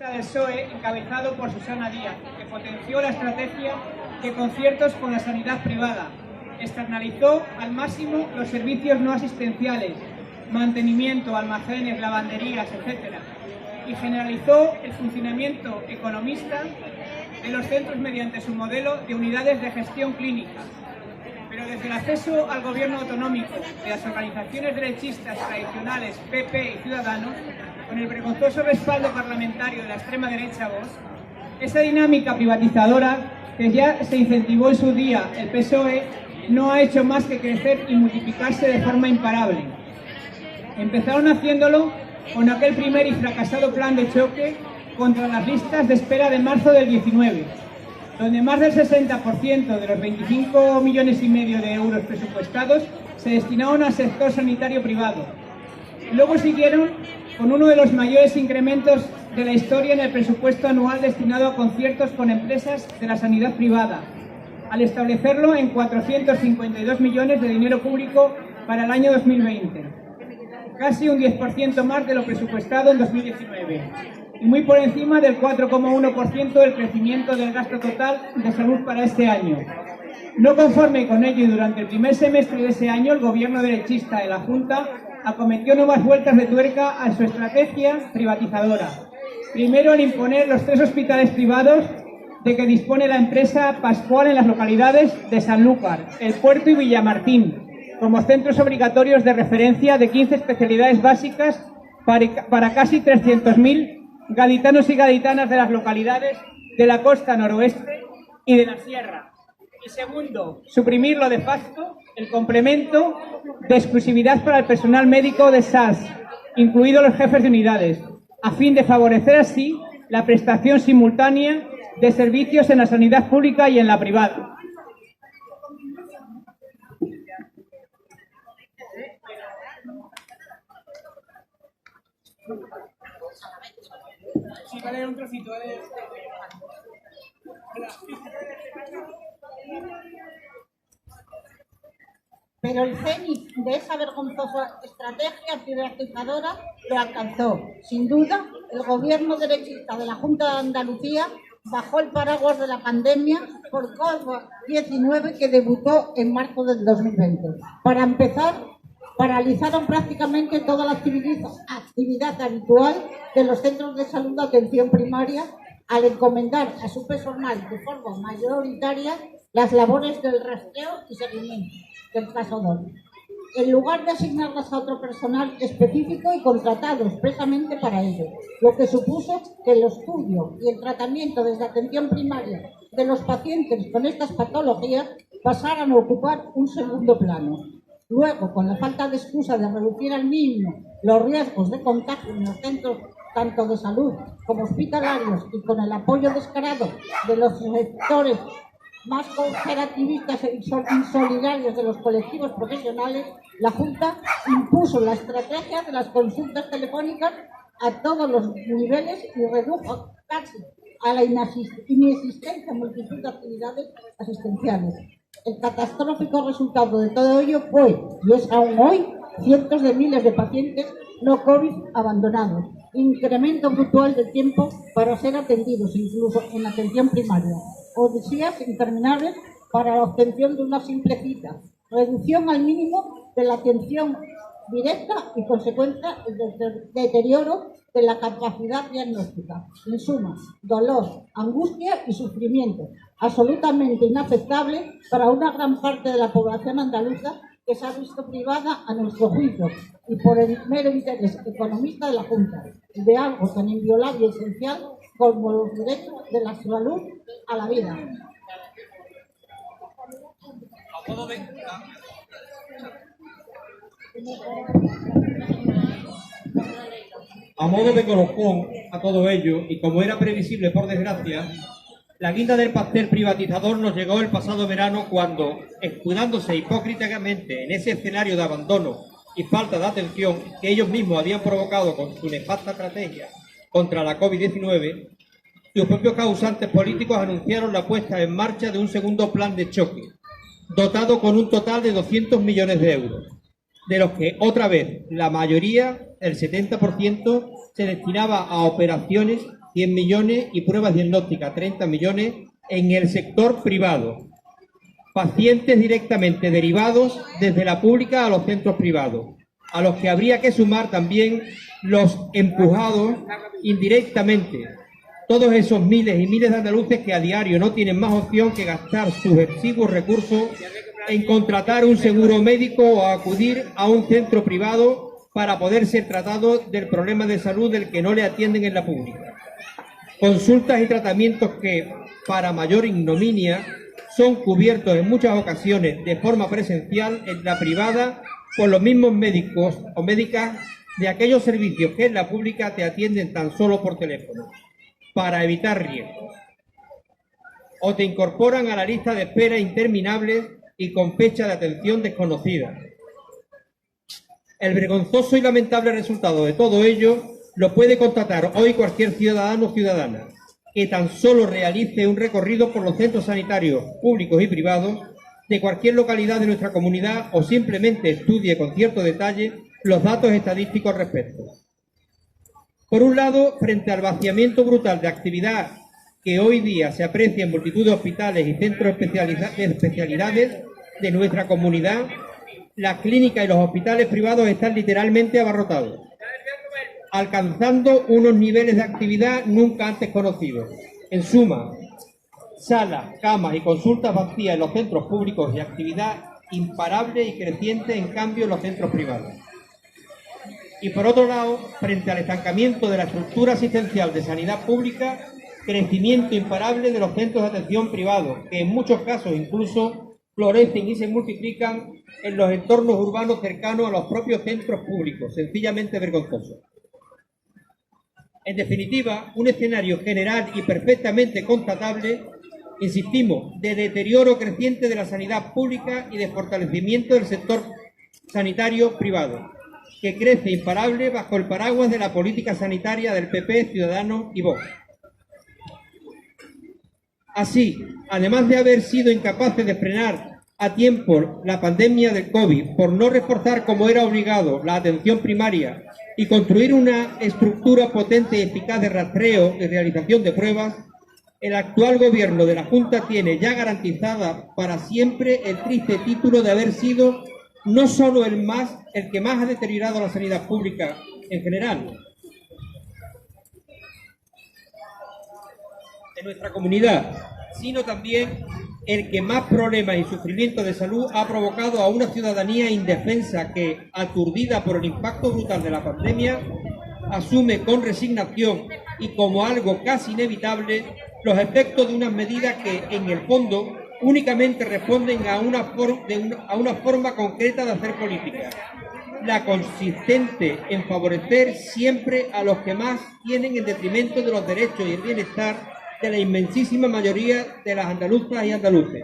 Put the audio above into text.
del PSOE, encabezado por Susana Díaz, que potenció la estrategia de conciertos con la sanidad privada, externalizó al máximo los servicios no asistenciales, mantenimiento, almacenes, lavanderías, etc., y generalizó el funcionamiento economista de los centros mediante su modelo de unidades de gestión clínica. Pero desde el acceso al gobierno autonómico de las organizaciones derechistas tradicionales PP y Ciudadanos, con el vergonzoso respaldo parlamentario de la extrema derecha Vox, esa dinámica privatizadora que ya se incentivó en su día el PSOE no ha hecho más que crecer y multiplicarse de forma imparable. Empezaron haciéndolo con aquel primer y fracasado plan de choque contra las listas de espera de marzo del 19, donde más del 60% de los 25,5 millones de euros presupuestados se destinaron al sector sanitario privado. Luego siguieron con uno de los mayores incrementos de la historia en el presupuesto anual destinado a conciertos con empresas de la sanidad privada, al establecerlo en 452 millones de dinero público para el año 2020, casi un 10% más de lo presupuestado en 2019, y muy por encima del 4,1% del crecimiento del gasto total de salud para este año. No conforme con ello, y durante el primer semestre de ese año, el gobierno derechista de la Junta acometió nuevas vueltas de tuerca a su estrategia privatizadora. Primero, al imponer los 3 hospitales privados de que dispone la empresa Pascual en las localidades de Sanlúcar, El Puerto y Villamartín, como centros obligatorios de referencia de 15 especialidades básicas para casi 300.000 gaditanos y gaditanas de las localidades de la costa noroeste y de la sierra. Y segundo, suprimirlo de facto el complemento de exclusividad para el personal médico de SAS, incluidos los jefes de unidades, a fin de favorecer así la prestación simultánea de servicios en la sanidad pública y en la privada. Pero el cenit de esa vergonzosa estrategia privatizadora lo alcanzó. Sin duda, el gobierno derechista de la Junta de Andalucía bajo el paraguas de la pandemia por COVID-19 que debutó en marzo del 2020. Para empezar, paralizaron prácticamente toda la actividad habitual de los centros de salud de atención primaria al encomendar a su personal de forma mayoritaria las labores del rastreo y seguimiento del caso DON, en lugar de asignarlas a otro personal específico y contratado expresamente para ello, lo que supuso que el estudio y el tratamiento desde atención primaria de los pacientes con estas patologías pasaran a ocupar un segundo plano. Luego, con la falta de excusa de reducir al mínimo los riesgos de contagio en los centros tanto de salud como hospitalarios y con el apoyo descarado de los sectores más cooperativistas e insolidarios de los colectivos profesionales, la Junta impuso la estrategia de las consultas telefónicas a todos los niveles y redujo casi a la inexistencia multitud de actividades asistenciales. El catastrófico resultado de todo ello fue, y es aún hoy, cientos de miles de pacientes no COVID abandonados, incremento brutal del tiempo para ser atendidos, incluso en atención primaria, odisías interminables para la obtención de una simple cita, reducción al mínimo de la atención directa y consecuente el deterioro de la capacidad diagnóstica. En suma, dolor, angustia y sufrimiento, absolutamente inaceptable para una gran parte de la población andaluza que se ha visto privada, a nuestro juicio, y por el mero interés economista de la Junta, de algo tan inviolable y esencial como los derechos de la salud a la vida. A modo de colofón a todo ello, y como era previsible por desgracia, la guinda del pastel privatizador nos llegó el pasado verano cuando, escudándose hipócritamente en ese escenario de abandono y falta de atención que ellos mismos habían provocado con su nefasta estrategia contra la COVID-19, sus propios causantes políticos anunciaron la puesta en marcha de un segundo plan de choque, dotado con un total de 200 millones de euros, de los que, otra vez, la mayoría, el 70%, se destinaba a operaciones 100 millones y pruebas diagnósticas 30 millones en el sector privado. Pacientes directamente derivados desde la pública a los centros privados, a los que habría que sumar también los empujados indirectamente. Todos esos miles y miles de andaluces que a diario no tienen más opción que gastar sus exiguos recursos en contratar un seguro médico o acudir a un centro privado para poder ser tratados del problema de salud del que no le atienden en la pública. Consultas y tratamientos que, para mayor ignominia, son cubiertos en muchas ocasiones de forma presencial en la privada por los mismos médicos o médicas de aquellos servicios que en la pública te atienden tan solo por teléfono, para evitar riesgos. O te incorporan a la lista de espera interminables y con fecha de atención desconocida. El vergonzoso y lamentable resultado de todo ello lo puede constatar hoy cualquier ciudadano o ciudadana que tan solo realice un recorrido por los centros sanitarios públicos y privados de cualquier localidad de nuestra comunidad o simplemente estudie con cierto detalle los datos estadísticos al respecto. Por un lado, frente al vaciamiento brutal de actividad que hoy día se aprecia en multitud de hospitales y centros de especialidades de nuestra comunidad, las clínicas y los hospitales privados están literalmente abarrotados, alcanzando unos niveles de actividad nunca antes conocidos. En suma, salas, camas y consultas vacías en los centros públicos y actividad imparable y creciente en cambio en los centros privados. Y por otro lado, frente al estancamiento de la estructura asistencial de sanidad pública, crecimiento imparable de los centros de atención privados, que en muchos casos incluso florecen y se multiplican en los entornos urbanos cercanos a los propios centros públicos, sencillamente vergonzoso. En definitiva, un escenario general y perfectamente constatable, insistimos, de deterioro creciente de la sanidad pública y de fortalecimiento del sector sanitario privado, que crece imparable bajo el paraguas de la política sanitaria del PP, Ciudadanos y Vox. Así, además de haber sido incapaces de frenar a tiempo la pandemia del COVID por no reforzar como era obligado la atención primaria y construir una estructura potente y eficaz de rastreo y realización de pruebas, el actual gobierno de la Junta tiene ya garantizada para siempre el triste título de haber sido no solo el que más ha deteriorado la sanidad pública en general de nuestra comunidad, sino también el que más problemas y sufrimiento de salud ha provocado a una ciudadanía indefensa que, aturdida por el impacto brutal de la pandemia, asume con resignación y como algo casi inevitable los efectos de unas medidas que, en el fondo, únicamente responden a una forma concreta de hacer política, la consistente en favorecer siempre a los que más tienen en detrimento de los derechos y el bienestar de la inmensísima mayoría de las andaluzas y andaluces.